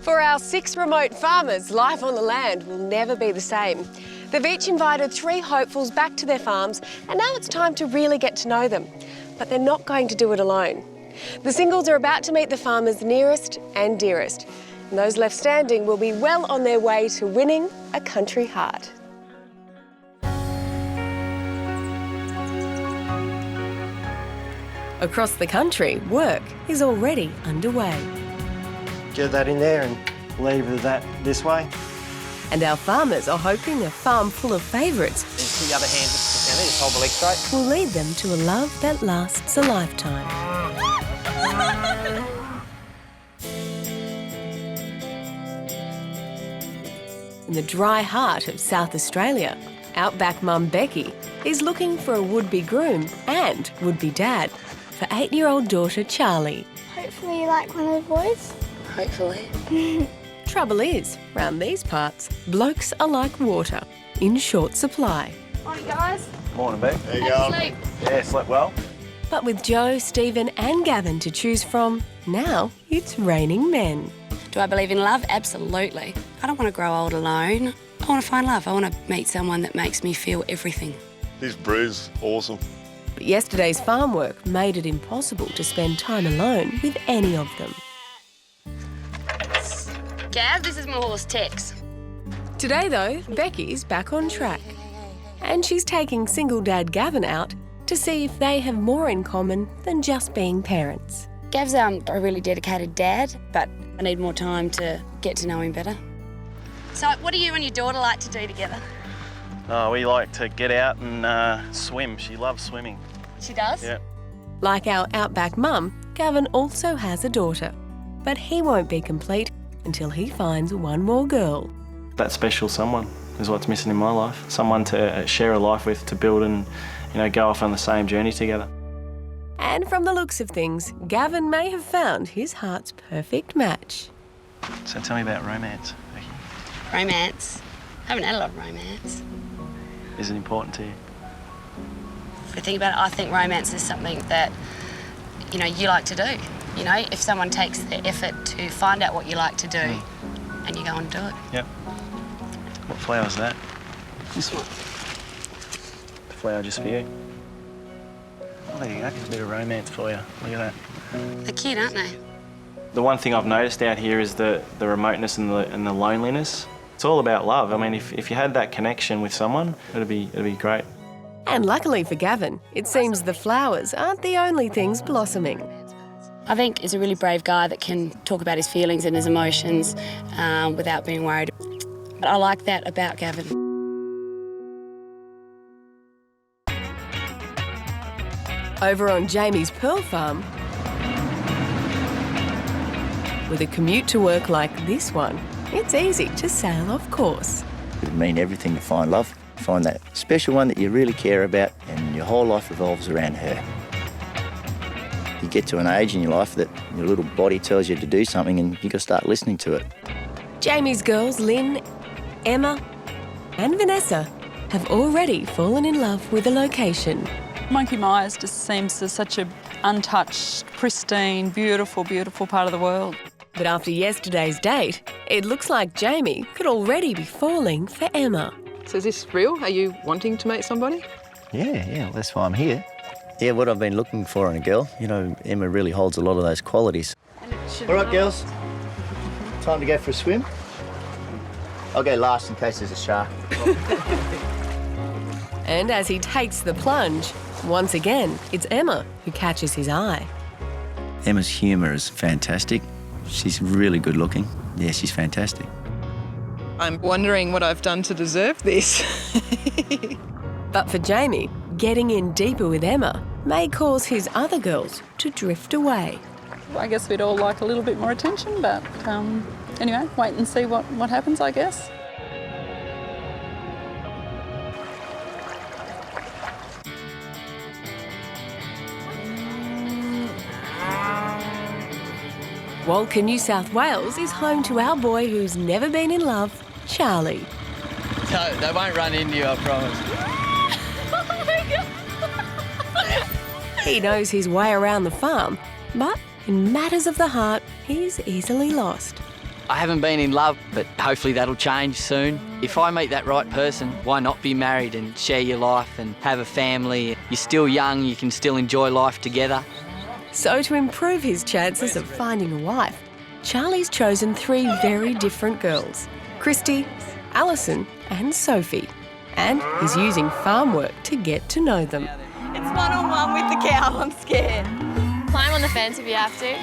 For our 6 remote farmers, life on the land will never be the same. They've each invited 3 hopefuls back to their farms, and now it's time to really get to know them. But they're not going to do it alone. The singles are about to meet the farmers nearest and dearest, and those left standing will be well on their way to winning a country heart. Across the country, work is already underway. Get that in there and lever that this way. And our farmers are hoping a farm full of favourites Put the other hand just down there, just hold the leg straight. will lead them to a love that lasts a lifetime. In the dry heart of South Australia, Outback mum Becky is looking for a would-be groom and would-be dad for 8-year-old daughter Charlie. Hopefully you like one of the boys. Hopefully. Trouble is, round these parts, blokes are like water, in short supply. Morning, guys. Morning, Beck. There you go. Sleep. Yeah, slept well. But with Joe, Stephen and Gavin to choose from, now it's raining men. Do I believe in love? Absolutely. I don't want to grow old alone. I want to find love. I want to meet someone that makes me feel everything. This brew's awesome. But yesterday's farm work made it impossible to spend time alone with any of them. Gav, this is my horse, Tex. Today, though, Becky's back on track. And she's taking single dad Gavin out to see if they have more in common than just being parents. Gav's a really dedicated dad, but I need more time to get to know him better. So what do you and your daughter like to do together? Oh, we like to get out and swim. She loves swimming. She does? Yeah. Like our Outback mum, Gavin also has a daughter. But he won't be complete until he finds one more girl. That special someone is what's missing in my life. Someone to share a life with, to build and, go off on the same journey together. And from the looks of things, Gavin may have found his heart's perfect match. So tell me about romance, Becky. Romance? I haven't had a lot of romance. Is it important to you? If I think about it, I think romance is something that, you like to do. If someone takes the effort to find out what you like to do and you go and do it. Yep. What flower is that? This one. The flower just for you. Oh, there you go. A bit of romance for you. Look at that. They're cute, aren't they? The one thing I've noticed out here is the remoteness and the loneliness. It's all about love. I mean, if you had that connection with someone, it'd be great. And luckily for Gavin, it seems the flowers aren't the only things blossoming. I think he's a really brave guy that can talk about his feelings and his emotions without being worried. But I like that about Gavin. Over on Jamie's Pearl Farm, with a commute to work like this one, it's easy to sail off course. It would mean everything to find love, find that special one that you really care about, and your whole life revolves around her. You get to an age in your life that your little body tells you to do something and you've got to start listening to it. Jamie's girls, Lynn, Emma and Vanessa, have already fallen in love with the location. Monkey Myers just seems to such an untouched, pristine, beautiful, beautiful part of the world. But after yesterday's date, it looks like Jamie could already be falling for Emma. So is this real? Are you wanting to meet somebody? Yeah, that's why I'm here. Yeah, what I've been looking for in a girl, Emma really holds a lot of those qualities. All right, girls, time to go for a swim. I'll go last in case there's a shark. And as he takes the plunge, once again, it's Emma who catches his eye. Emma's humour is fantastic. She's really good looking. Yeah, she's fantastic. I'm wondering what I've done to deserve this. But for Jamie, getting in deeper with Emma may cause his other girls to drift away. I guess we'd all like a little bit more attention, but anyway, wait and see what happens, I guess. Walker, New South Wales is home to our boy who's never been in love, Charlie. No, they won't run into you, I promise. He knows his way around the farm, but in matters of the heart, he's easily lost. I haven't been in love, but hopefully that'll change soon. If I meet that right person, why not be married and share your life and have a family? You're still young, you can still enjoy life together. So to improve his chances of finding a wife, Charlie's chosen 3 very different girls, Christy, Alison and Sophie. And he's using farm work to get to know them. It's one-on-one with the cow, I'm scared. Climb on the fence if you have to.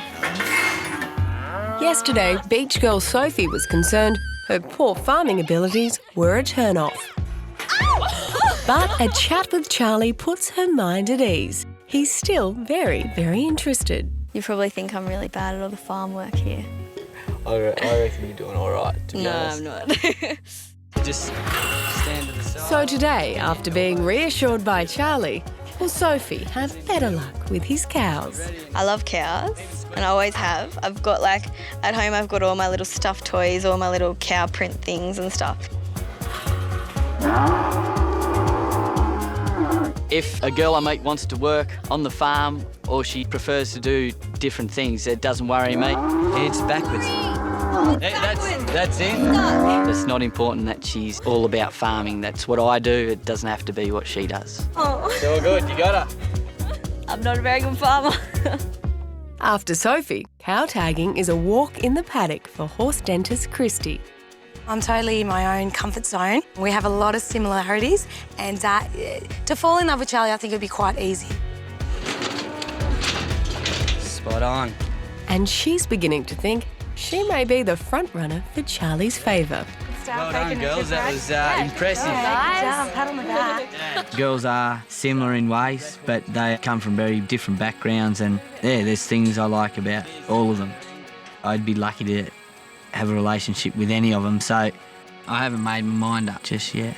Yesterday, beach girl Sophie was concerned her poor farming abilities were a turn-off. But a chat with Charlie puts her mind at ease. He's still very, very interested. You probably think I'm really bad at all the farm work here. I reckon you're doing all right, to be honest. No, I'm not. Just stand to the side. So today, after being reassured by Charlie, will Sophie have better luck with his cows? I love cows, and I always have. I've got at home I've got all my little stuffed toys, all my little cow print things and stuff. If a girl I meet wants to work on the farm or she prefers to do different things, it doesn't worry me. It's backwards. That's it. It's not important that she's all about farming. That's what I do. It doesn't have to be what she does. Oh. It's all good, you got her. I'm not a very good farmer. After Sophie, cow tagging is a walk in the paddock for horse dentist Christy. I'm totally in my own comfort zone. We have a lot of similarities, and to fall in love with Charlie, I think it'd be quite easy. Spot on. And she's beginning to think she may be the front runner for Charlie's favour. Well done, girls. That was impressive. Pat on the back. Girls are similar in ways, but they come from very different backgrounds, and there's things I like about all of them. I'd be lucky to have a relationship with any of them, so I haven't made my mind up just yet.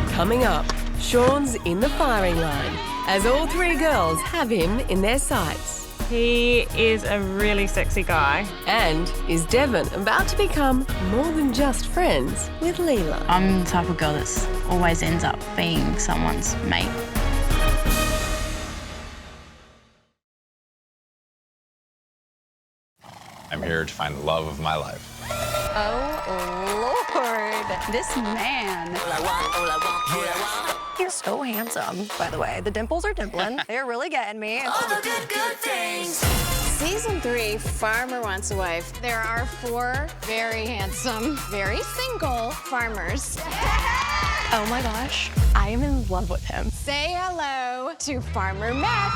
Coming up, Sean's in the firing line, as all 3 girls have him in their sights. He is a really sexy guy. And is Devon about to become more than just friends with Leela? I'm the type of girl that always ends up being someone's mate. I'm here to find the love of my life. Oh, Lord. This man. He's so handsome, by the way. The dimples are dimpling. They're really getting me. All the good things. Season 3, Farmer Wants a Wife. There are 4 very handsome, very single farmers. Oh my gosh, I am in love with him. Say hello to Farmer Matt.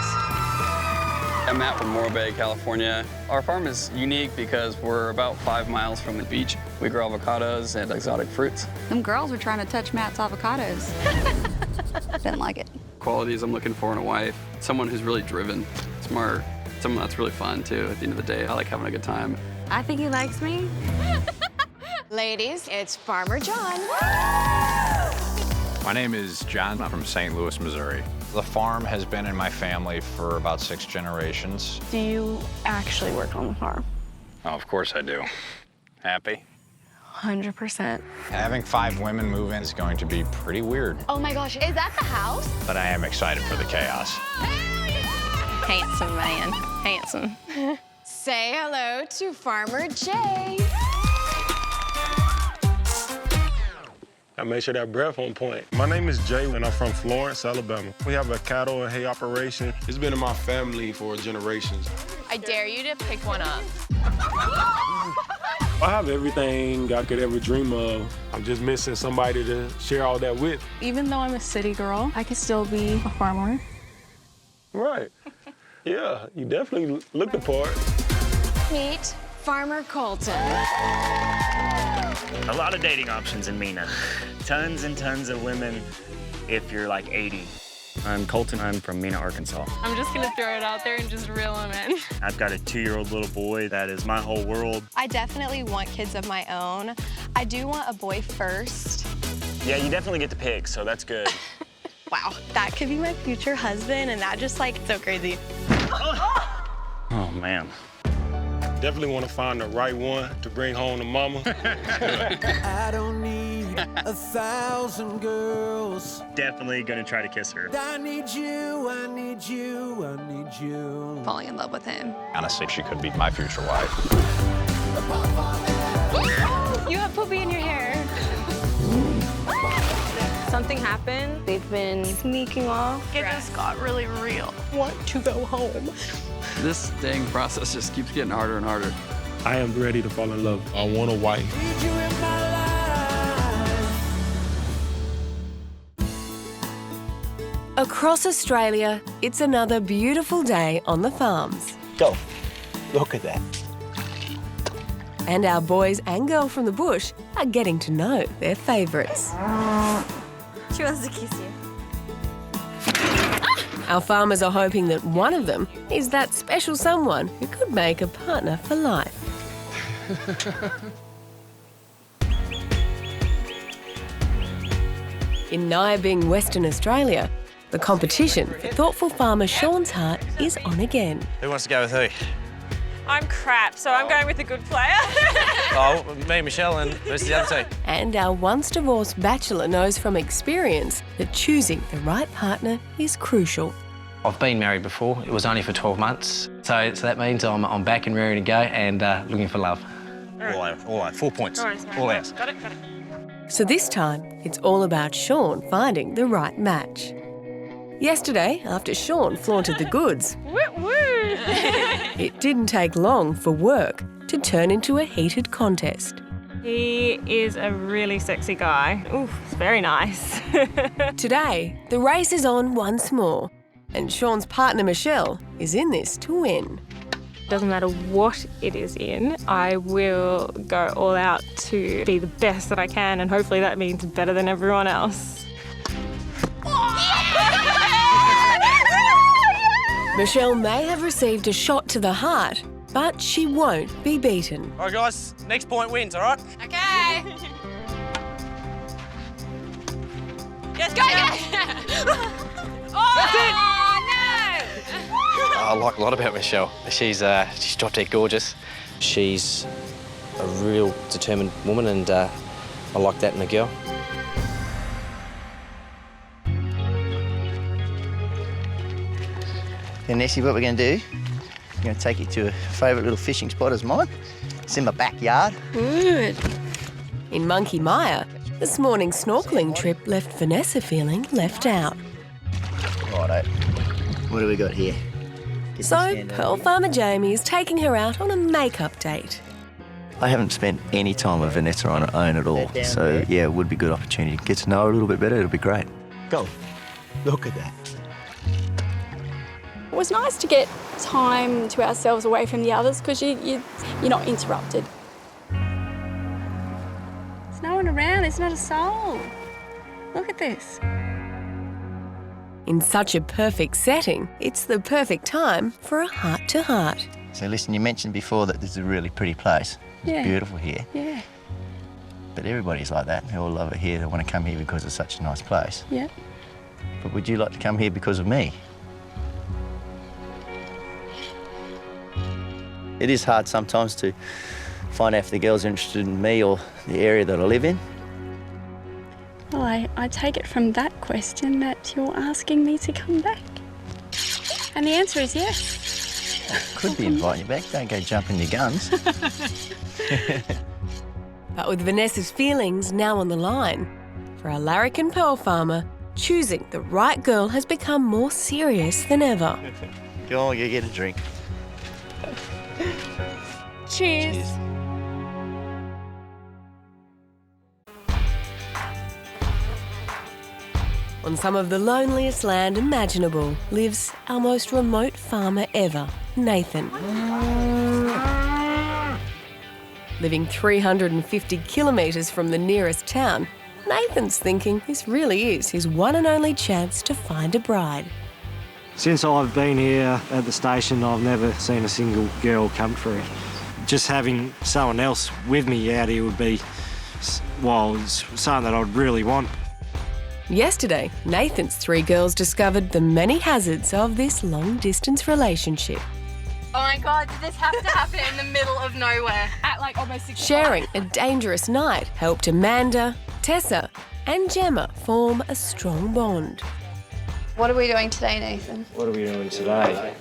I'm Matt from Morro Bay, California. Our farm is unique because we're about 5 miles from the beach. We grow avocados and exotic fruits. Them girls are trying to touch Matt's avocados. Didn't like it. Qualities I'm looking for in a wife, someone who's really driven, smart, someone that's really fun too. At the end of the day, I like having a good time. I think he likes me. Ladies, it's Farmer John. My name is John. I'm from St. Louis, Missouri. The farm has been in my family for about 6 generations. Do you actually work on the farm? Oh, of course I do. Happy? 100%. Having 5 women move in is going to be pretty weird, Oh my gosh, is that the house? but I am excited for the chaos. Handsome man. Handsome. Say hello to Farmer Jay. I make sure that breath on point. My name is Jay, and I'm from Florence, Alabama. We have a cattle and hay operation. It's been in my family for generations. I dare you to pick one up. I have everything I could ever dream of. I'm just missing somebody to share all that with. Even though I'm a city girl, I could still be a farmer. Right. Yeah, you definitely look the part. Meet Farmer Colton. A lot of dating options in Mena. Tons and tons of women if you're like 80. I'm Colton. I'm from Mena, Arkansas. I'm just gonna throw it out there and just reel him in. I've got a 2-year-old little boy that is my whole world. I definitely want kids of my own. I do want a boy first. Yeah, you definitely get to pick, so that's good. Wow, that could be my future husband, and that just so crazy. Oh, man. Definitely want to find the right one to bring home to mama. I don't need 1,000 girls. Definitely gonna try to kiss her. I need you, I need you, I need you. Falling in love with him. Honestly, she could be my future wife. You have poopy in your hair. Something happened. They've been sneaking off. It just got really real. Want to go home. This dating process just keeps getting harder and harder. I am ready to fall in love. I want a wife. Across Australia, it's another beautiful day on the farms. Go. Look at that. And our boys and girl from the bush are getting to know their favourites. She wants to kiss you. Our farmers are hoping that one of them is that special someone who could make a partner for life. In Nyabing, Western Australia, the competition for thoughtful farmer Sean's heart is on again. Who wants to go with who? I'm crap, so I'm going with a good player. Oh, me, Michelle, and versus the other two. And our once-divorced bachelor knows from experience that choosing the right partner is crucial. I've been married before. It was only for 12 months. So that means I'm back and ready to go and looking for love. All out. 4 points. All out. Got it. So this time, it's all about Sean finding the right match. Yesterday, after Sean flaunted the goods, it didn't take long for work to turn into a heated contest. He is a really sexy guy. Ooh, it's very nice. Today, the race is on once more, and Sean's partner Michelle is in this to win. Doesn't matter what it is in, I will go all out to be the best that I can, and hopefully that means better than everyone else. Michelle may have received a shot to the heart, but she won't be beaten. All right, guys, next point wins, all right? Okay. Yes, go! I like a lot about Michelle. She's drop dead gorgeous. She's a real determined woman, and I like that in a girl. And Nessie, what we're going to do, I'm going to take you to a favourite little fishing spot of mine. It's in my backyard. Good. In Monkey Mire, this morning's snorkelling trip left Vanessa feeling left out. Righto. What do we got here? So, Pearl Farmer Jamie is taking her out on a makeup date. I haven't spent any time with Vanessa on her own at all, so yeah, it would be a good opportunity to get to know her a little bit better. It'll be great. Go. Look at that. It was nice to get time to ourselves away from the others because you're not interrupted. There's no one around, there's not a soul. Look at this. In such a perfect setting, it's the perfect time for a heart-to-heart. So listen, you mentioned before that this is a really pretty place. It's Yeah. beautiful here. Yeah, But everybody's like that. They all love it here. They want to come here because it's such a nice place. yeah. But would you like to come here because of me? It is hard sometimes to find out if the girls are interested in me or the area that I live in. Well, I take it from that question that you're asking me to come back. And the answer is yes. Could be inviting you back. Don't go jumping your guns. But with Vanessa's feelings now on the line, for a larrikin pearl farmer, choosing the right girl has become more serious than ever. Go on, you get a drink. Cheers. On some of the loneliest land imaginable lives our most remote farmer ever, Nathan. Living 350 kilometres from the nearest town, Nathan's thinking this really is his one and only chance to find a bride. Since I've been here at the station, I've never seen a single girl come through. Just having someone else with me out here would be, well, it's something that I'd really want. Yesterday, Nathan's three girls discovered the many hazards of this long-distance relationship. Oh my God, did this have to happen in the middle of nowhere? At like almost 6 Sharing a dangerous night helped Amanda, Tessa and Gemma form a strong bond. What are we doing today, Nathan? What are we doing today?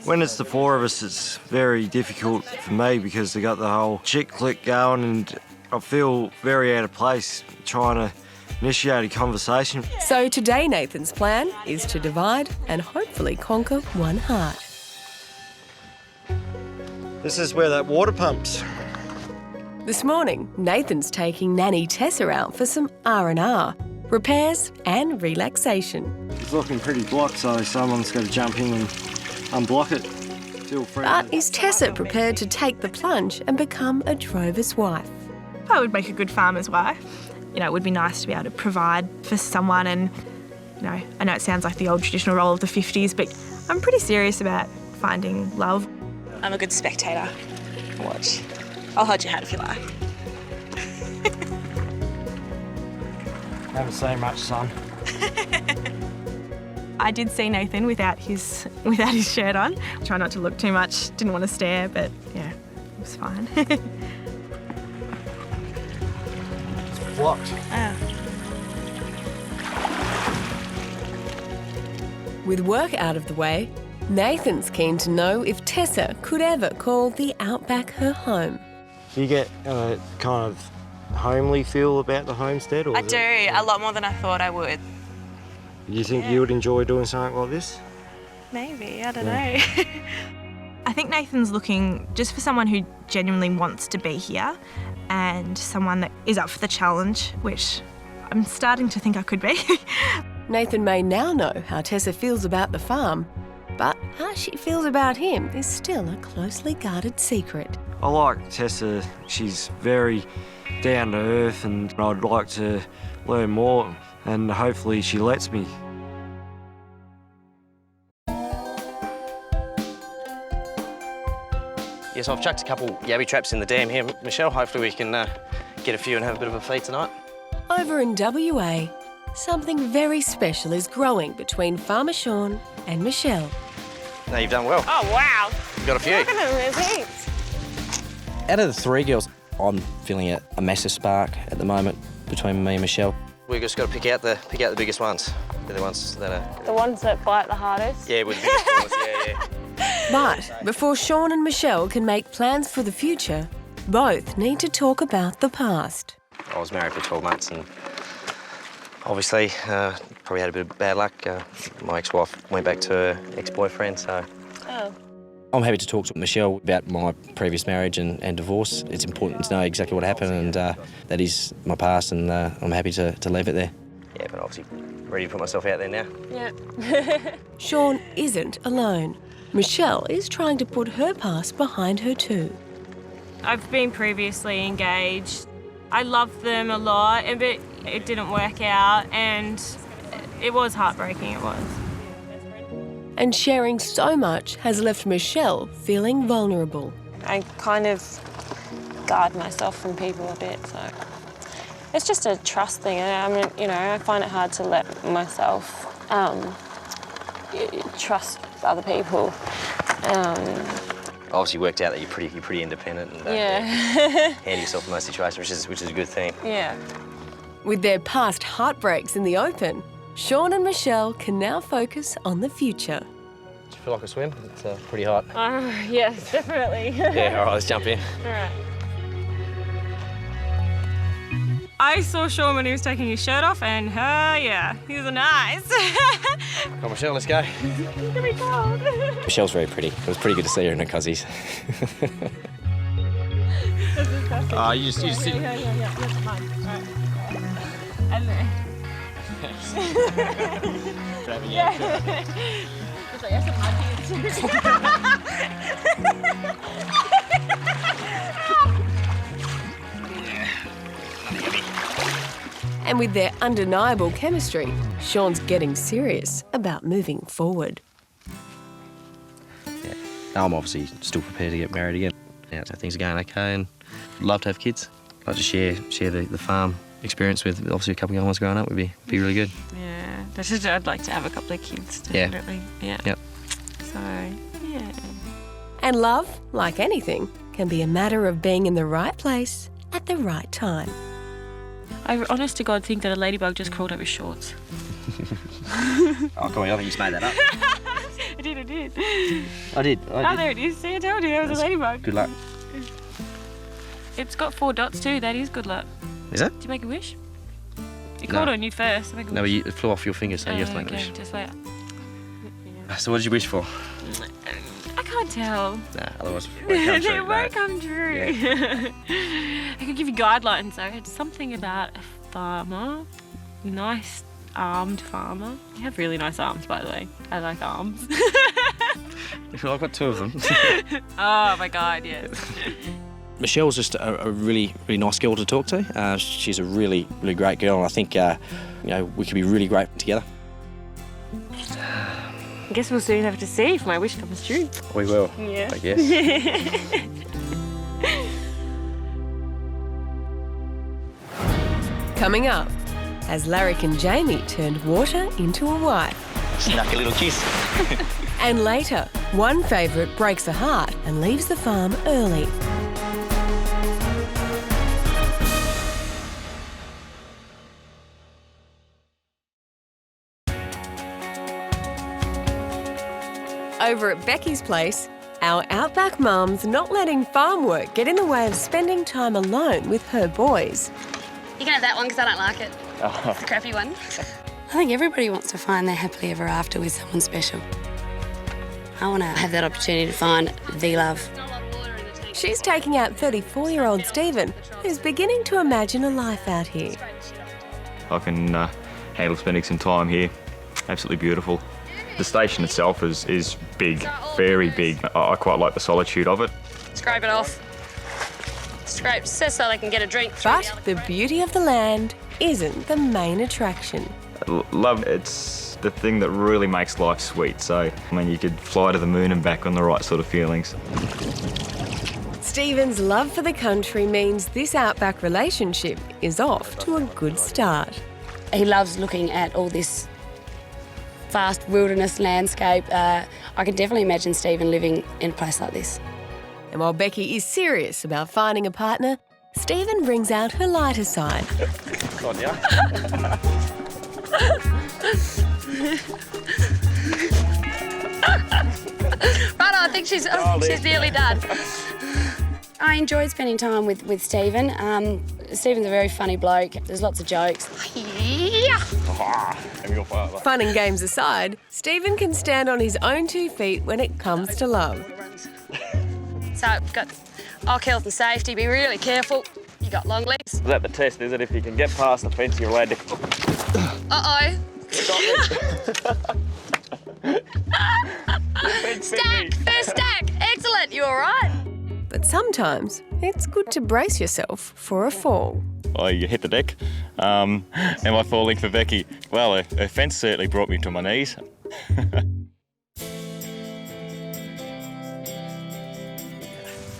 When it's the four of us, it's very difficult for me because they got the whole chick click going, and I feel very out of place trying to initiate a conversation. So today Nathan's plan is to divide and hopefully conquer one heart. This is where that water pumps. This morning, Nathan's taking Nanny Tessa out for some R&R, repairs and relaxation. It's looking pretty blocked, so someone's got to jump in and unblock it. Feel free. But is Tessa prepared to take the plunge and become a drover's wife? I would make a good farmer's wife. You know, it would be nice to be able to provide for someone, and, you know, I know it sounds like the old traditional role of the 50s, but I'm pretty serious about finding love. I'm a good spectator. Watch. I'll hold your hand if you like. Haven't seen much sun. I did see Nathan without his shirt on. Try not to look too much, didn't want to stare, but yeah, it was fine. Blocked. Oh. With work out of the way, Nathan's keen to know if Tessa could ever call the Outback her home. Do you get a kind of homely feel about the homestead? Or I do, a lot more than I thought I would. Do you think you would enjoy doing something like this? Maybe, I don't know. I think Nathan's looking just for someone who genuinely wants to be here and someone that is up for the challenge, which I'm starting to think I could be. Nathan may now know how Tessa feels about the farm, but how she feels about him is still a closely guarded secret. I like Tessa. She's very down to earth, and I'd like to learn more, and hopefully she lets me. Yes, I've chucked a couple yabby traps in the dam here, Michelle. Hopefully we can get a few and have a bit of a feed tonight. Over in WA, something very special is growing between Farmer Sean and Michelle. No, you've done well. Oh, wow. You've got a few. Look at them, there's heaps. Out of the three girls, I'm feeling a massive spark at the moment between me and Michelle. We've just got to pick out the biggest ones. They're the ones that are... The ones that bite the hardest? Yeah, with the biggest ones, yeah. But before Sean and Michelle can make plans for the future, both need to talk about the past. I was married for 12 months and obviously probably had a bit of bad luck. My ex-wife went back to her ex-boyfriend, so... Oh. I'm happy to talk to Michelle about my previous marriage and divorce. It's important to know exactly what happened, and that is my past, and I'm happy to leave it there. Yeah, but obviously ready to put myself out there now. Yeah. Sean isn't alone. Michelle is trying to put her past behind her too. I've been previously engaged. I loved them a lot, but it didn't work out, and it was heartbreaking, it was. And sharing so much has left Michelle feeling vulnerable. I kind of guard myself from people a bit, so it's just a trust thing. I mean, you know, I find it hard to let myself trust other people. Obviously worked out that you're pretty independent and handle yourself in most situations, which is a good thing. Yeah. With their past heartbreaks in the open, Sean and Michelle can now focus on the future. Do you feel like a swim? It's pretty hot. Yes, definitely. Yeah, all right, let's jump in. All right. I saw Sean when he was taking his shirt off, and yeah, he was nice. Come on, Michelle, let's go. It's gonna be cold. Michelle's very pretty. It was pretty good to see her in her cozies. You just sit. Yeah. That's mine. All right. And then. Yeah. It's like, I And with their undeniable chemistry, Sean's getting serious about moving forward. Yeah. Now I'm obviously still prepared to get married again. Yeah, so things are going okay, and love to have kids. Like to share the farm experience with obviously a couple of young ones growing up would be really good. Yeah, I'd like to have a couple of kids, definitely. Yeah. Yep. So, yeah. And love, like anything, can be a matter of being in the right place at the right time. I honest to God think that a ladybug just crawled over his shorts. Oh, come on, I think you just made that up. I did. I did. Oh, there it is. See, I told you there was a ladybug. Good luck. It's got 4 dots too. That is good luck. Is that? Did you make a wish? It called on you first. Make a No, wish. it flew off your finger, so you have to make a okay, wish. just wait. So what did you wish for? I can't tell. Nah, otherwise it It won't come true. I could give you guidelines though. It's something about a farmer. Nice armed farmer. You have really nice arms, by the way. I like arms. I've got 2 of them. Oh my God, yes. Michelle's just a really, really nice girl to talk to. She's a really, really great girl, and I think we could be really great together. I guess we'll soon have to see if my wish comes true. We will. Yeah. I guess. Coming up, as Larrick and Jamie turned water into a wife. Snuck a little kiss. And later, one favourite breaks a heart and leaves the farm early. Over at Becky's place, our outback mum's not letting farm work get in the way of spending time alone with her boys. You can have that one because I don't like it. Oh. It's the crappy one. I think everybody wants to find their happily ever after with someone special. I want to have that opportunity to find the love. She's taking out 34-year-old Stephen, who's beginning to imagine a life out here. I can handle spending some time here. Absolutely beautiful. The station itself is big, very big. I quite like the solitude of it. Scrape it off. Scrape just so they can get a drink. But the beauty of the land isn't the main attraction. Love, it's the thing that really makes life sweet. So, I mean, you could fly to the moon and back on the right sort of feelings. Stephen's love for the country means this outback relationship is off to a good start. He loves looking at all this vast wilderness landscape. I can definitely imagine Stephen living in a place like this. And while Becky is serious about finding a partner, Stephen brings out her lighter side. God, yeah. Right, I think she's nearly done. I enjoyed spending time with Stephen. Stephen's a very funny bloke. There's lots of jokes. Yeah. Fun and games aside, Stephen can stand on his own 2 feet when it comes to love. So, got Ock health and safety. Be really careful. You got long legs. Is that the test, is it? If you can get past the fence, you're allowed to... Uh-oh. Stack! First stack! Excellent, you all right? But sometimes it's good to brace yourself for a fall. I hit the deck. Am I falling for Becky? Well, a fence certainly brought me to my knees.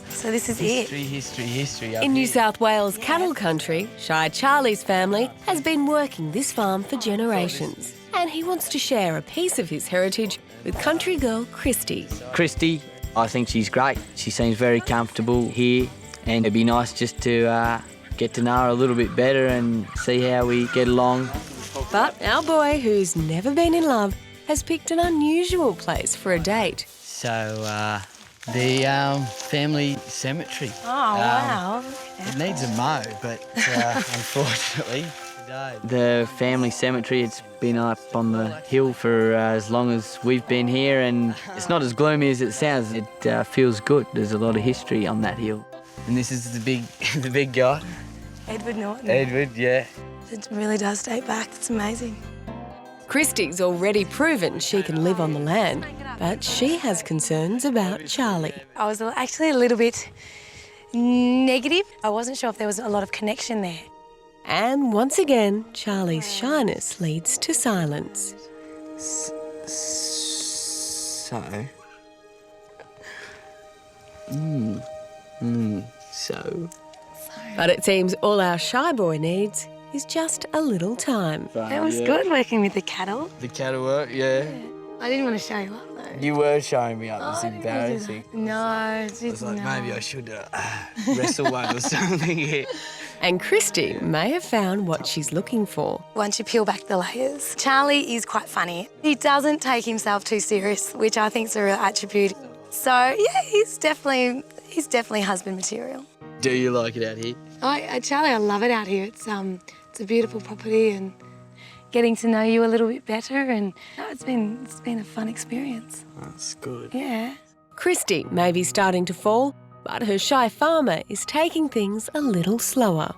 So this is it. History. In New South Wales cattle country, Shy Charlie's family has been working this farm for generations. And he wants to share a piece of his heritage with country girl Christy. Christy, I think she's great. She seems very comfortable here, and it'd be nice just to get to know her a little bit better and see how we get along. But our boy, who's never been in love, has picked an unusual place for a date. So, the family cemetery. Oh, wow. It needs a mow, but unfortunately, the family cemetery, it's been up on the hill for as long as we've been here, and it's not as gloomy as it sounds. It feels good. There's a lot of history on that hill. And this is the big guy. Edward Norton. Edward, yeah. It really does date back. It's amazing. Christy's already proven she can live on the land, but she has concerns about Charlie. I was actually a little bit negative. I wasn't sure if there was a lot of connection there. And once again, Charlie's shyness leads to silence. So. So. But it seems all our shy boy needs is just a little time. It was good working with the cattle. The cattle work, yeah. I didn't want to show you up though. You were showing me up. It's embarrassing. No, it's I was like, no. maybe I should wrestle one or something here. And Christy may have found what she's looking for. Once you peel back the layers, Charlie is quite funny. He doesn't take himself too serious, which I think is a real attribute. So, yeah, he's definitely husband material. Do you like it out here? Charlie, I love it out here. It's a beautiful property and getting to know you a little bit better, and it's been a fun experience. That's good. Yeah. Christy may be starting to fall, but her shy farmer is taking things a little slower.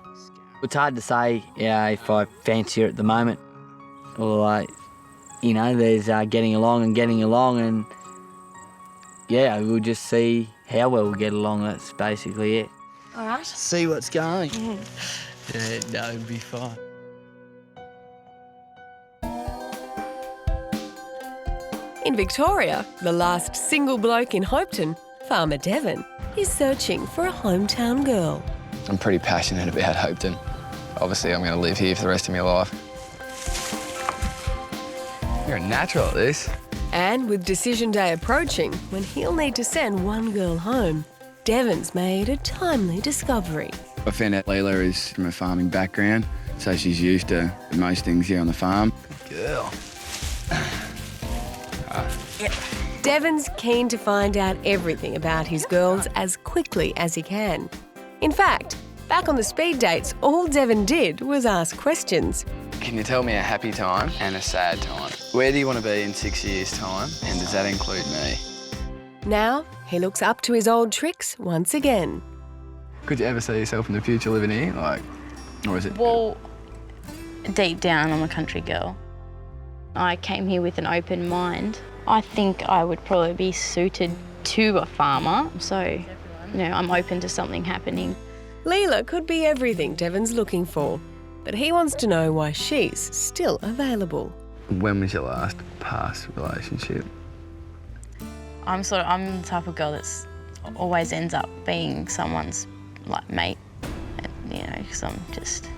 It's hard to say if I fancy her at the moment. Or, there's getting along, and we'll just see how well we get along. That's basically it. All right. See what's going. Yeah, no, it'll be fine. In Victoria, the last single bloke in Hopetoun, Farmer Devon, is searching for a hometown girl. I'm pretty passionate about Hopetoun. Obviously, I'm going to live here for the rest of my life. You're a natural at this. And with decision day approaching, when he'll need to send one girl home, Devon's made a timely discovery. I found out Leila is from a farming background, so she's used to most things here on the farm. Good girl. Devon's keen to find out everything about his girls as quickly as he can. In fact, back on the speed dates, all Devon did was ask questions. Can you tell me a happy time and a sad time? Where do you want to be in 6 years' time, and does that include me? Now, he looks up to his old tricks once again. Could you ever see yourself in the future living here, or is it? Well, deep down, I'm a country girl. I came here with an open mind. I think I would probably be suited to a farmer, so, I'm open to something happening. Leila could be everything Devon's looking for, but he wants to know why she's still available. When was your last past relationship? I'm the type of girl that's always ends up being someone's mate, because I'm just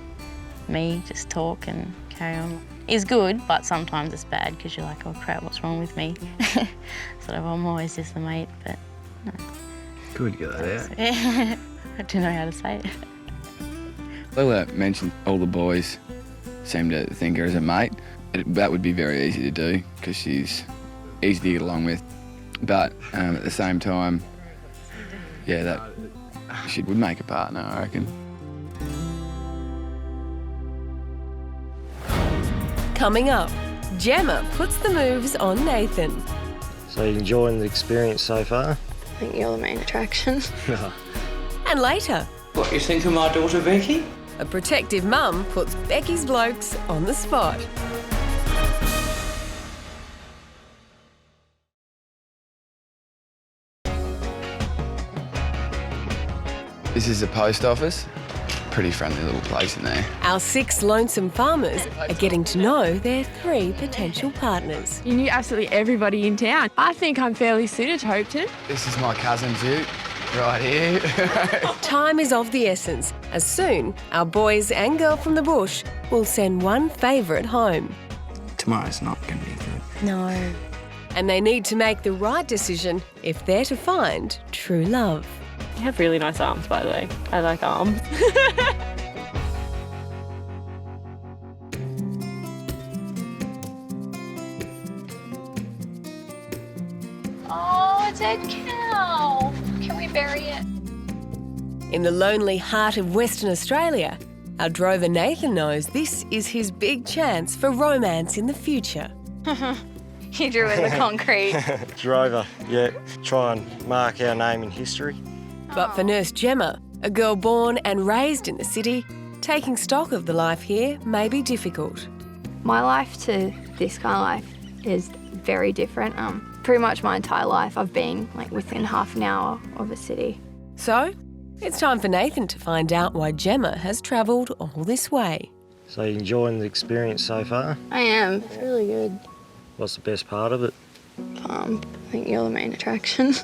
me, just talk and carry on. It's good, but sometimes it's bad because you're like, oh crap, what's wrong with me? I'm always just the mate, but no. Good, get that out. I don't know how to say it. Leila mentioned all the boys seem to think her as a mate. That would be very easy to do because she's easy to get along with. But at the same time, that she would make a partner, I reckon. Coming up, Gemma puts the moves on Nathan. So you enjoying the experience so far? I think you're the main attraction. And later, What, you think of my daughter Becky? a protective mum puts Becky's blokes on the spot. This is the post office. Pretty friendly little place in there. Our 6 lonesome farmers are getting to know their 3 potential partners. You knew absolutely everybody in town. I think I'm fairly suited to Hopetoun. This is my cousin Duke, right here. Time is of the essence, as soon our boys and girl from the bush will send one favourite home. Tomorrow's not going to be good. No. And they need to make the right decision if they're to find true love. You have really nice arms, by the way. I like arms. Oh, a dead cow. Can we bury it? In the lonely heart of Western Australia, our drover Nathan knows this is his big chance for romance in the future. You drew in the concrete. Drover, try and mark our name in history. But for nurse Gemma, a girl born and raised in the city, taking stock of the life here may be difficult. My life to this kind of life is very different. Pretty much my entire life I've been within half an hour of a city. So, it's time for Nathan to find out why Gemma has travelled all this way. So you enjoying the experience so far? I am. It's really good. What's the best part of it? I think you're the main attraction.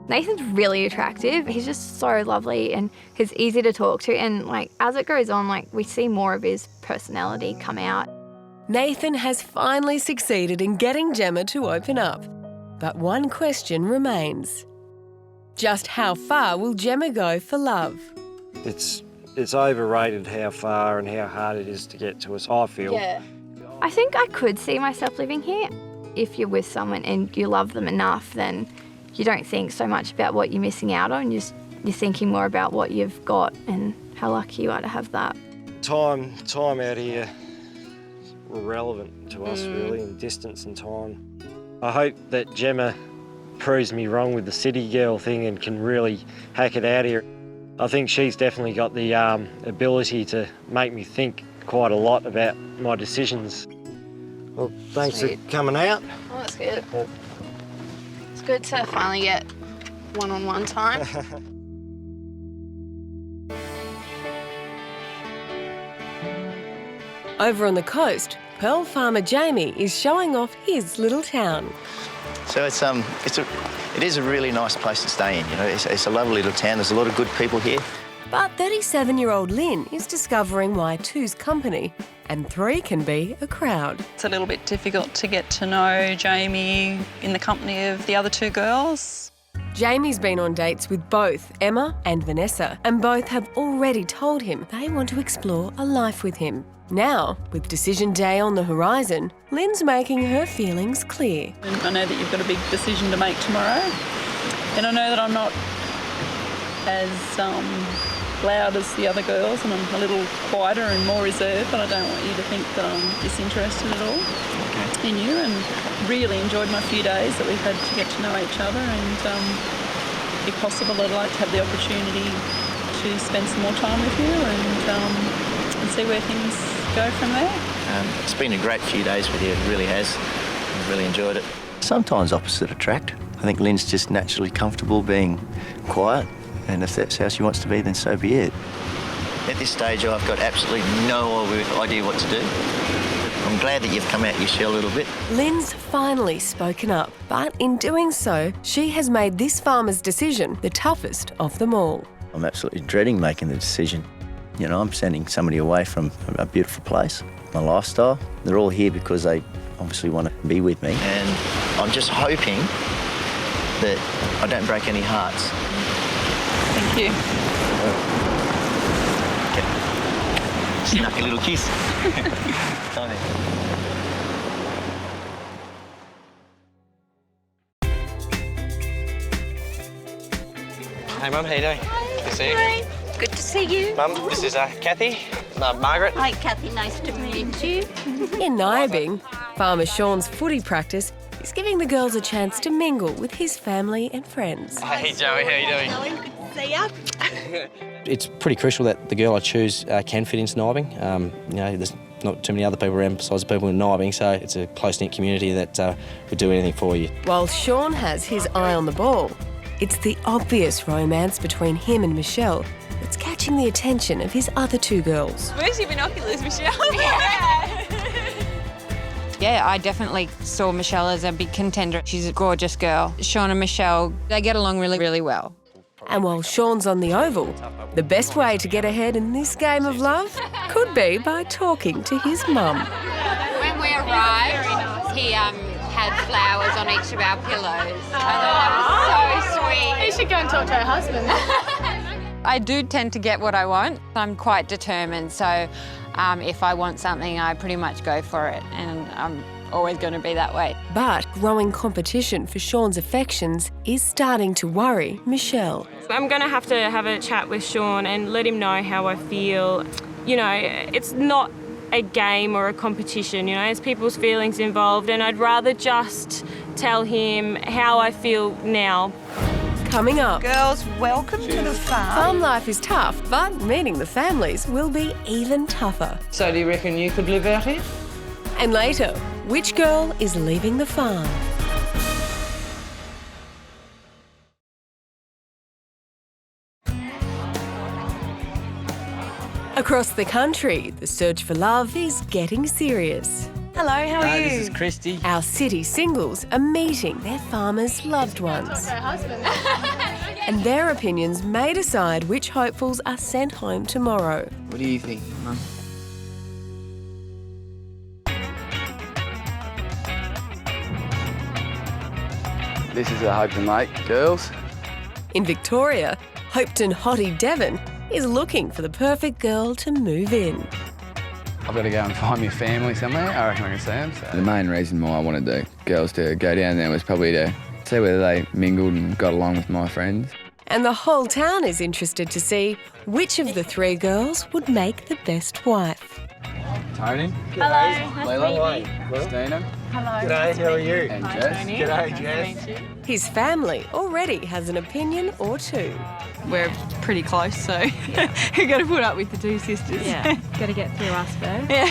Nathan's really attractive. He's just so lovely and he's easy to talk to. And as it goes on, we see more of his personality come out. Nathan has finally succeeded in getting Gemma to open up. But one question remains. Just how far will Gemma go for love? It's It's overrated how far and how hard it is to get to us, I feel. Yeah. I think I could see myself living here. If you're with someone and you love them enough, then you don't think so much about what you're missing out on. You're thinking more about what you've got and how lucky you are to have that. Time out here is irrelevant to us, really, in distance and time. I hope that Gemma proves me wrong with the city girl thing and can really hack it out here. I think she's definitely got the ability to make me think quite a lot about my decisions. Well, thanks for coming out. Oh, that's good. It's good to finally get one-on-one time. Over on the coast, pearl farmer Jamie is showing off his little town. So it is a really nice place to stay in. You know, it's a lovely little town. There's a lot of good people here. But 37-year-old Lynn is discovering why two's company and three can be a crowd. It's a little bit difficult to get to know Jamie in the company of the other two girls. Jamie's been on dates with both Emma and Vanessa, and both have already told him they want to explore a life with him. Now, with decision day on the horizon, Lynn's making her feelings clear. I know that you've got a big decision to make tomorrow, and I know that I'm not as loud as the other girls, and I'm a little quieter and more reserved, but I don't want you to think that I'm disinterested at all in you, and really enjoyed my few days that we've had to get to know each other, and if possible I'd like to have the opportunity to spend some more time with you and see where things go from there. It's been a great few days with you, it really has. I've really enjoyed it. Sometimes opposites attract. I think Lynn's just naturally comfortable being quiet, and if that's how she wants to be, then so be it. At this stage, I've got absolutely no idea what to do. I'm glad that you've come out your shell a little bit. Lynn's finally spoken up, but in doing so, she has made this farmer's decision the toughest of them all. I'm absolutely dreading making the decision. You know, I'm sending somebody away from a beautiful place, my lifestyle. They're all here because they obviously want to be with me. And I'm just hoping that I don't break any hearts. Thank you. Snuck a little kiss. Hey Mum, how you doing? Good to see you. Hi. Good to see you. Mum, this is Kathy, Margaret. Hi Kathy, nice to meet you. In Nyabing, farmer Sean's footy practice is giving the girls a chance to mingle with his family and friends. Hey Joey, how you doing? Good to see you. It's pretty crucial that the girl I choose can fit into Nyabing. You know, there's not too many other people around besides the people in Nyabing, so it's a close-knit community that would do anything for you. While Sean has his eye on the ball, it's the obvious romance between him and Michelle that's catching the attention of his other two girls. Where's your binoculars, Michelle? Yeah, I definitely saw Michelle as a big contender. She's a gorgeous girl. Sean and Michelle, they get along really, really well. And while Sean's on the oval, the best way to get ahead in this game of love could be by talking to his mum. When we arrived, he had flowers on each of our pillows. I thought that was so sweet. You should go and talk to her husband. I do tend to get what I want. I'm quite determined, so if I want something, I pretty much go for it, and I'm always going to be that way. But growing competition for Sean's affections is starting to worry Michelle. I'm going to have a chat with Sean and let him know how I feel. You know, it's not a game or a competition, you know, there's people's feelings involved, and I'd rather just tell him how I feel now. Coming up. Girls, welcome to the farm. Farm life is tough, but meeting the families will be even tougher. So do you reckon you could live out here? And later, which girl is leaving the farm? Across the country, the search for love is getting serious. Hello, how are you? This is Christy. Our city singles are meeting their farmers' loved ones. Her husband. And their opinions may decide which hopefuls are sent home tomorrow. What do you think, Mum? This is a Hopeton Lake, girls. In Victoria, Hopeton hottie Devon is looking for the perfect girl to move in. I've got to go and find me a family somewhere. I reckon I can see them. So. The main reason why I wanted the girls to go down there was probably to see whether they mingled and got along with my friends. And the whole town is interested to see which of the 3 girls would make the best wife. Tony. Hello. Layla. Christina. Hello. G'day, how are you? And Hi, Jess. Tony. G'day, Nice Jess. to meet you. His family already has an opinion or two. We're pretty close, so we've got to put up with the 2 sisters. Yeah, got to get through us first. Yeah.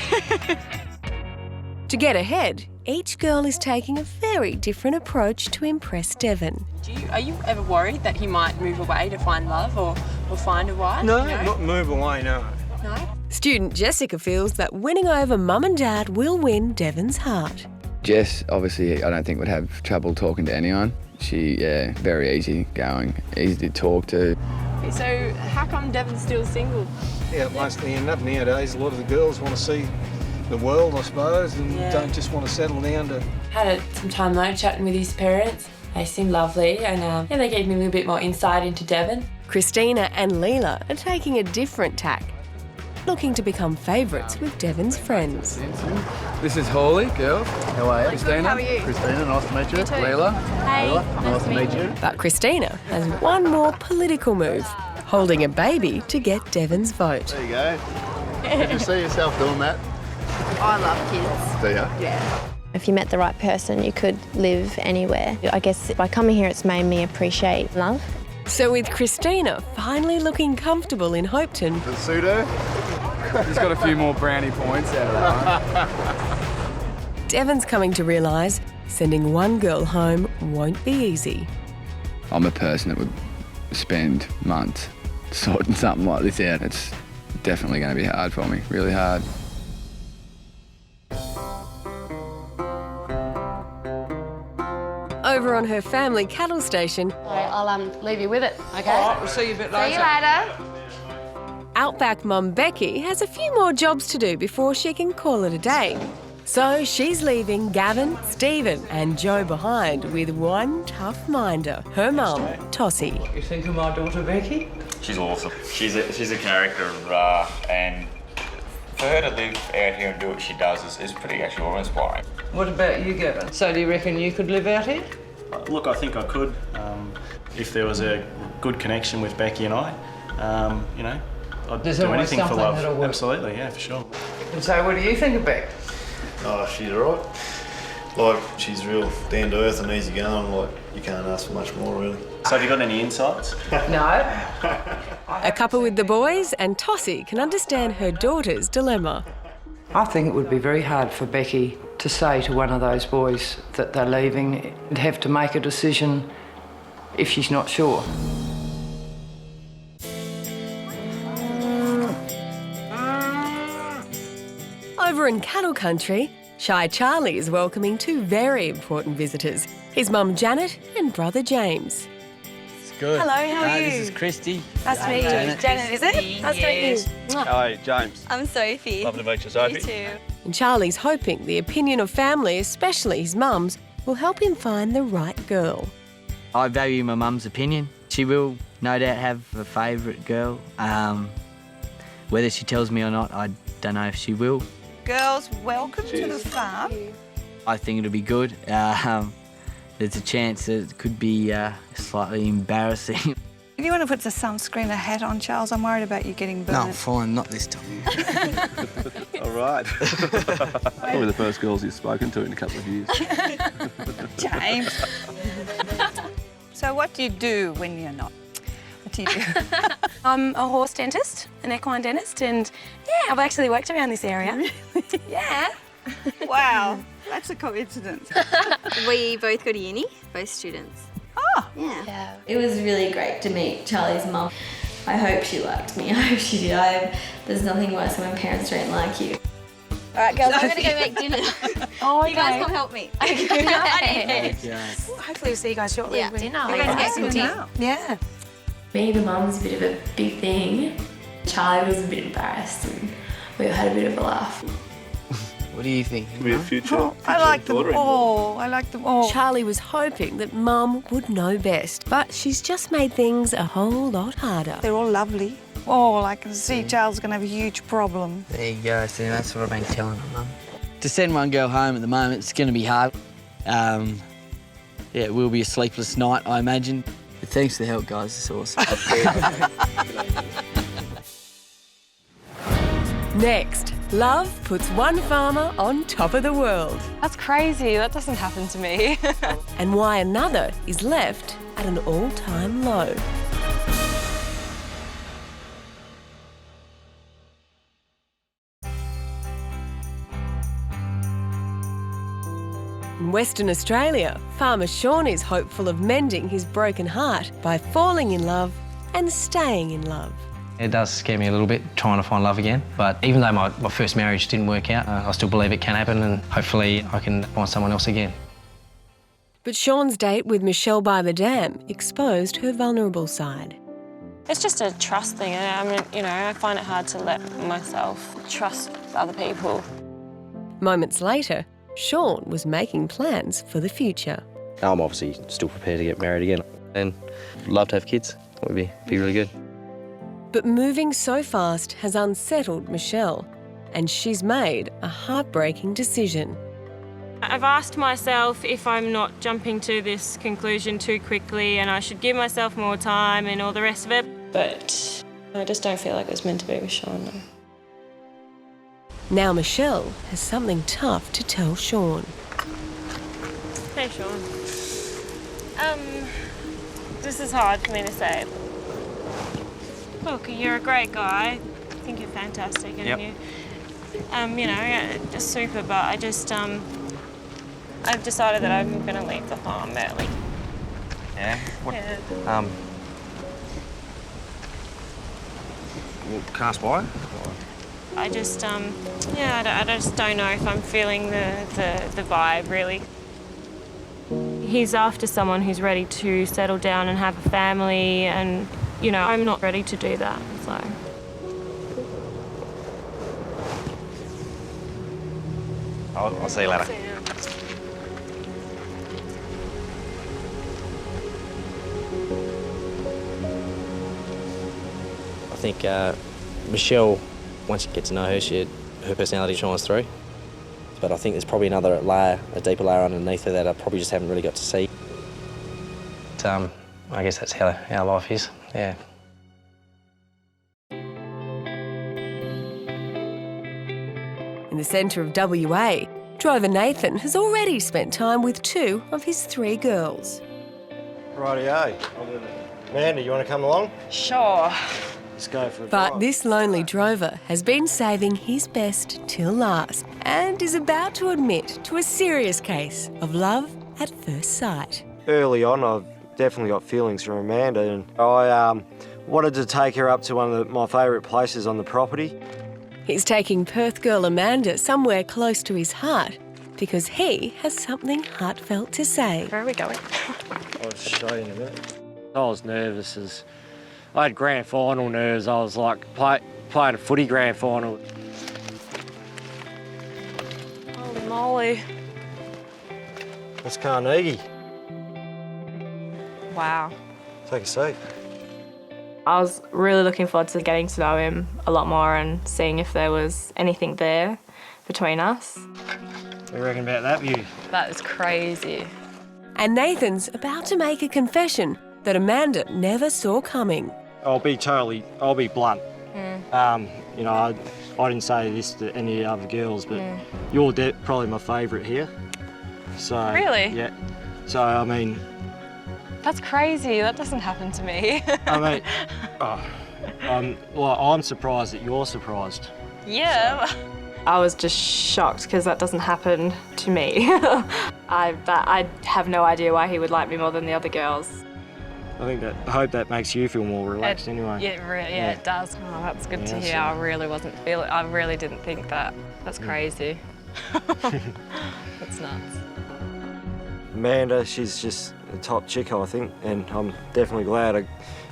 To get ahead, each girl is taking a very different approach to impress Devon. Are you ever worried that he might move away to find love or find a wife? No, not move away, no. No? Student Jessica feels that winning over Mum and Dad will win Devon's heart. Jess, obviously, I don't think would have trouble talking to anyone. She, very easy going, easy to talk to. So how come Devon's still single? Yeah, mostly nowadays, a lot of the girls want to see the world, I suppose, and don't just want to settle down to... Had some time though chatting with his parents. They seem lovely and they gave me a little bit more insight into Devon. Christina and Leela are taking a different tack, looking to become favourites with Devon's friends. This is Hawley, girl. How are you? Christina. How are you? Christina, nice to meet you. You too. Leela. Hey, Leela, nice to meet you. But Christina has one more political move, holding a baby to get Devon's vote. There you go. Did you see yourself doing that? I love kids. Do you? Yeah. If you met the right person, you could live anywhere. I guess by coming here, it's made me appreciate love. So with Christina finally looking comfortable in Hopetoun, Does it suit her? He's got a few more brownie points out of that one. Devon's coming to realise sending one girl home won't be easy. I'm a person that would spend months sorting something like this out. It's definitely going to be hard for me, really hard. Over on her family cattle station, I'll leave you with it, okay? All right, we'll see you a bit later. See you later. Outback mum Becky has a few more jobs to do before she can call it a day. So she's leaving Gavin, Stephen and Joe behind with one tough minder, her mum, Tossie. You think of my daughter Becky? She's awesome. She's a character, and for her to live out here and do what she does is pretty actually awe-inspiring. What about you, Gavin? So do you reckon you could live out here? Look, I think I could. If there was a good connection with Becky and I, I'd There's do always anything for something love. that'll work. Absolutely, yeah, for sure. And so what do you think of Beck? Oh, she's all right. Like, she's real down to earth and easy going. Like, you can't ask for much more, really. So have you got any insights? No. A couple with the boys and Tossie can understand her daughter's dilemma. I think it would be very hard for Becky to say to one of those boys that they're leaving and have to make a decision if she's not sure. Over in cattle country, Shy Charlie is welcoming 2 very important visitors, his mum Janet and brother James. It's good. Hello, how are you? This is Christy. Nice to meet you. Janet, is it? Nice to meet you. Hi, James. I'm Sophie. Lovely to meet you, Sophie. You too. And Charlie's hoping the opinion of family, especially his mum's, will help him find the right girl. I value my mum's opinion. She will no doubt have a favourite girl. Whether she tells me or not, I don't know if she will. Girls, welcome to the farm. I think it'll be good. There's a chance that it could be slightly embarrassing. If you want to put the sunscreen a hat on, Charles, I'm worried about you getting burnt. No, fine, not this time. All right. Probably the first girls you've spoken to in a couple of years. James. So what do you do when you're not? What do you do? I'm a horse dentist, an equine dentist, and yeah, I've actually worked around this area. Yeah. Wow, that's a coincidence. We both go to uni, both students. Oh. Yeah. It was really great to meet Charlie's mum. I hope she liked me. I hope she did. There's nothing worse than when parents don't like you. All right, girls, I'm going to go make dinner. Oh, okay. You guys come help me. Hopefully we'll see you guys shortly. Yeah, dinner. You guys get some tea. Yeah. Being a mum's a bit of a big thing. Charlie was a bit embarrassed and we had a bit of a laugh. What do you think? Be a future. I like them all. I like them all. Charlie was hoping that Mum would know best, but she's just made things a whole lot harder. They're all lovely. Oh, I can see Charles is going to have a huge problem. There you go, see, that's what I've been telling her, Mum. To send one girl home at the moment, it's going to be hard. Yeah, it will be a sleepless night, I imagine. But thanks for the help, guys, it's awesome. Next, love puts one farmer on top of the world. That's crazy. That doesn't happen to me. And why another is left at an all-time low. In Western Australia, farmer Sean is hopeful of mending his broken heart by falling in love and staying in love. It does scare me a little bit, trying to find love again. But even though my first marriage didn't work out, I still believe it can happen, and hopefully I can find someone else again. But Sean's date with Michelle by the dam exposed her vulnerable side. It's just a trust thing. I mean, you know, I find it hard to let myself trust other people. Moments later, Sean was making plans for the future. I'm obviously still prepared to get married again, and love to have kids. That would be really good. But moving so fast has unsettled Michelle, and she's made a heartbreaking decision. I've asked myself if I'm not jumping to this conclusion too quickly and I should give myself more time and all the rest of it. But I just don't feel like it was meant to be with Sean. Now Michelle has something tough to tell Sean. Hey, Sean. This is hard for me to say. Look, you're a great guy. I think you're fantastic, and you know, just super. But I just, I've decided that I'm going to leave the farm early. Yeah. What? Yeah. Well, cast why? I just, yeah, I just don't know if I'm feeling the vibe really. He's after someone who's ready to settle down and have a family, and you know, I'm not ready to do that, so. I'll see you later. See you. I think Michelle, once you get to know her, her personality shines through. But I think there's probably another layer, a deeper layer underneath her that I probably just haven't really got to see. But, I guess that's how our life is, yeah. In the centre of WA, driver Nathan has already spent time with 2 of his 3 girls. Rightio. Amanda, you want to come along? Sure. Let's go for a But drive. this lonely drover has been saving his best till last and is about to admit to a serious case of love at first sight. Early on, I've definitely got feelings for Amanda, and I wanted to take her up to one of my favourite places on the property. He's taking Perth girl Amanda somewhere close to his heart because he has something heartfelt to say. Where are we going? I'll show you in a minute. I was nervous as I had grand final nerves. I was like playing a footy grand final. Holy moly. That's Carnegie. Wow. Take a seat. I was really looking forward to getting to know him a lot more and seeing if there was anything there between us. What do you reckon about that view? That is crazy. And Nathan's about to make a confession that Amanda never saw coming. I'll be blunt. You know, I didn't say this to any other girls, but you're probably my favourite here. So Really? Yeah. So I mean, That's crazy. That doesn't happen to me. I mean, I'm surprised that you're surprised. Yeah. I was just shocked because that doesn't happen to me. I have no idea why he would like me more than the other girls. I hope that makes you feel more relaxed anyway. Yeah, it does. Oh, that's good to Yeah, hear. so- I really wasn't feeling. I really didn't think that. That's crazy. That's nuts. Amanda, she's just a top chick, I think, and I'm definitely glad I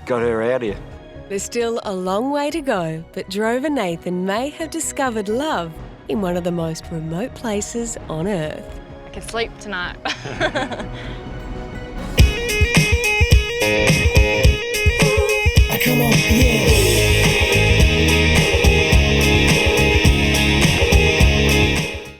got her out here. There's still a long way to go, but drover Nathan may have discovered love in one of the most remote places on Earth. I could sleep tonight.